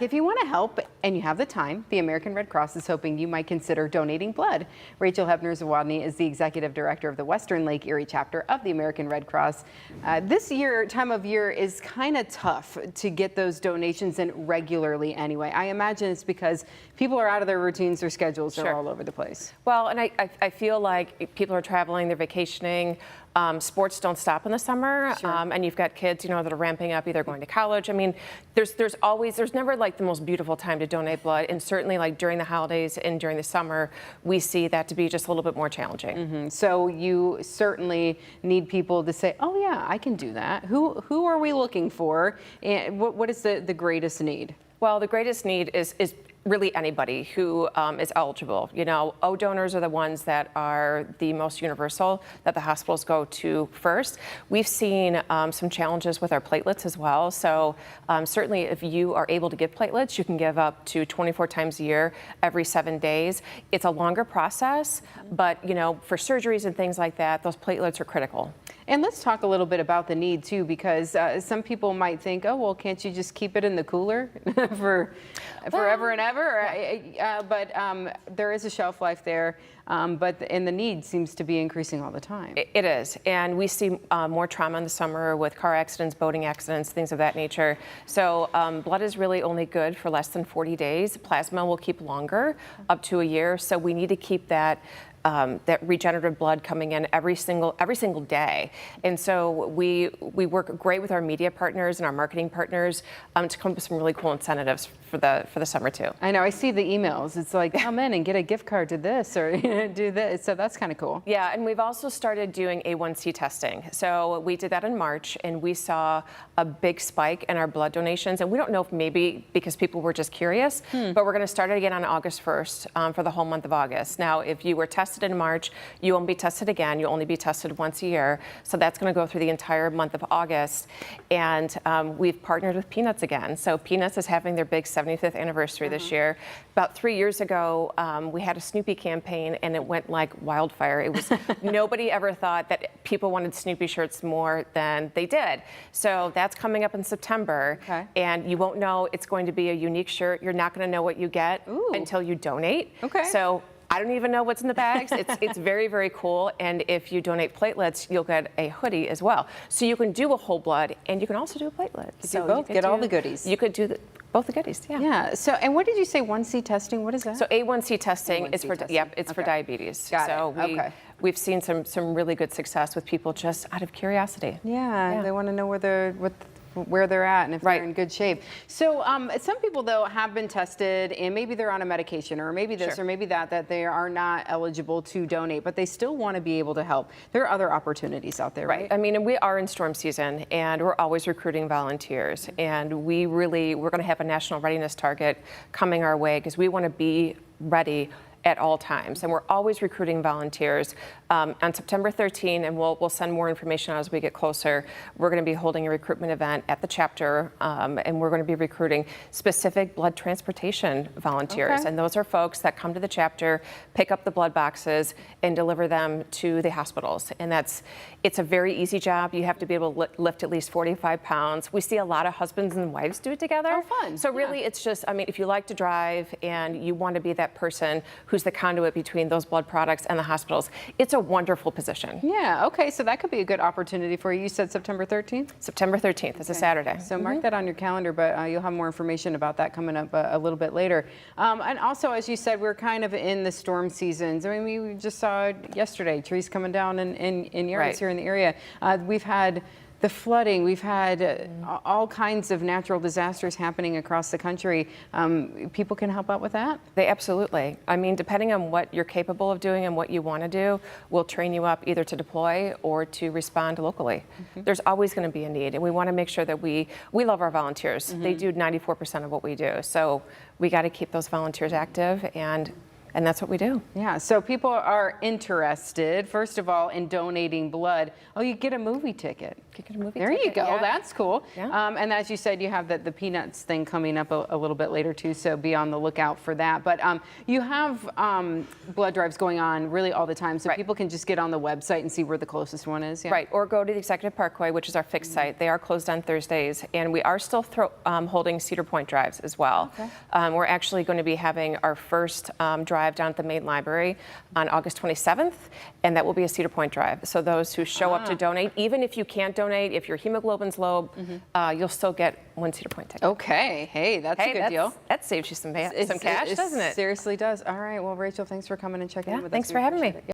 If you want to help and you have the time, the American Red Cross is hoping you might consider donating blood. Rachel Hepner-Zawodny is the executive director of the Western Lake Erie Chapter of the American Red Cross. This time of year is kind of tough to get those donations in regularly anyway. I imagine it's because people are out of their routines, their schedules are all over the place. Well, and I feel like people are traveling, they're vacationing. Sports don't stop in the summer, and you've got kids, that are ramping up, either going to college. I mean, there's never like the most beautiful time to donate blood, and certainly like during the holidays and during the summer, we see that to be just a little bit more challenging. So you certainly need people to say, oh yeah, I can do that. Who are we looking for, and what is the greatest need? Well, the greatest need is really anybody who is eligible. O donors are the ones that are the most universal, that the hospitals go to first. We've seen some challenges with our platelets as well. So certainly if you are able to give platelets, you can give up to 24 times a year, every 7 days. It's a longer process, but for surgeries and things like that, those platelets are critical. And let's talk a little bit about the need too, because some people might think, oh, well, can't you just keep it in the cooler for forever and ever? But there is a shelf life there, and the need seems to be increasing all the time. It is, and we see more trauma in the summer with car accidents, boating accidents, things of that nature. So blood is really only good for less than 40 days. Plasma will keep longer, up to a year. So we need to keep that regenerative blood coming in every single day. And so we work great with our media partners and our marketing partners to come up with some really cool incentives for the summer too. I know, I see the emails. It's like, come in and get a gift card to this or do this. So that's kind of cool. Yeah, and we've also started doing A1C testing. So we did that in March, and we saw a big spike in our blood donations. And we don't know if maybe because people were just curious, but we're going to start it again on August 1st for the whole month of August. Now, if you were tested in March, you won't be tested again. You'll only be tested once a year. So that's going to go through the entire month of August. And we've partnered with Peanuts again. So Peanuts is having their big 75th anniversary this year. About 3 years ago, we had a Snoopy campaign, and it went like wildfire. It was nobody ever thought that people wanted Snoopy shirts more than they did. So that's coming up in September, and you won't know it's going to be a unique shirt. You're not going to know what you get until you donate. So I don't even know what's in the bags. It's very, very cool. And if you donate platelets, you'll get a hoodie as well. So you can do a whole blood, and you can also do a platelet. So both, get all the goodies. You could do both the goodies, Yeah. So, and what did you say, 1C testing? What is that? So A1C testing is for for diabetes. Got it. We've seen some really good success with people just out of curiosity. Yeah. They want to know where they're at and if they're in good shape. So some people though have been tested and maybe they're on a medication or maybe this or maybe that they are not eligible to donate, but they still want to be able to help. There are other opportunities out there, right? I mean, and we are in storm season, and we're always recruiting volunteers, and we're going to have a national readiness target coming our way because we want to be ready at all times, and we're always recruiting volunteers. On September 13, and we'll send more information as we get closer, we're going to be holding a recruitment event at the chapter, and we're going to be recruiting specific blood transportation volunteers. And those are folks that come to the chapter, pick up the blood boxes, and deliver them to the hospitals. And it's a very easy job. You have to be able to lift at least 45 pounds. We see a lot of husbands and wives do it together. Oh, fun. So really, it's just, I mean, if you like to drive and you want to be that person who's the conduit between those blood products and the hospitals, it's a wonderful position. Yeah, okay, so that could be a good opportunity for you. You said September 13th? September 13th is a Saturday. So mark that on your calendar, but you'll have more information about that coming up a little bit later. And also, as you said, we're kind of in the storm seasons. I mean, we just saw yesterday trees coming down in yards here in the area. We've had the flooding, we've had all kinds of natural disasters happening across the country. People can help out with that? They absolutely. I mean, depending on what you're capable of doing and what you want to do, we'll train you up either to deploy or to respond locally. There's always going to be a need, and we want to make sure that we love our volunteers. They do 94% of what we do. So we got to keep those volunteers active, and that's what we do. Yeah, so people are interested, first of all, in donating blood. Oh, you get a movie ticket. get a movie There you ticket. go. Yeah. That's cool. Yeah. And as you said, you have the Peanuts thing coming up a little bit later too, so be on the lookout for that. But you have blood drives going on really all the time, so Right. people can just get on the website and see where the closest one is. Yeah. Right, or go to the Executive Parkway, which is our fixed site. They are closed on Thursdays, and we are still holding Cedar Point drives as well. Okay. We're actually going to be having our first drive down at the main library on August 27th, and that will be a Cedar Point drive. So those who show up to donate, even if you can't donate, if your hemoglobin's low, you'll still get one Cedar Point ticket. Okay. Hey, that's a good deal. That saves you some cash, It doesn't it? seriously does. All right. Well, Rachel, thanks for coming and checking in with us. Thanks We for having me. appreciate it.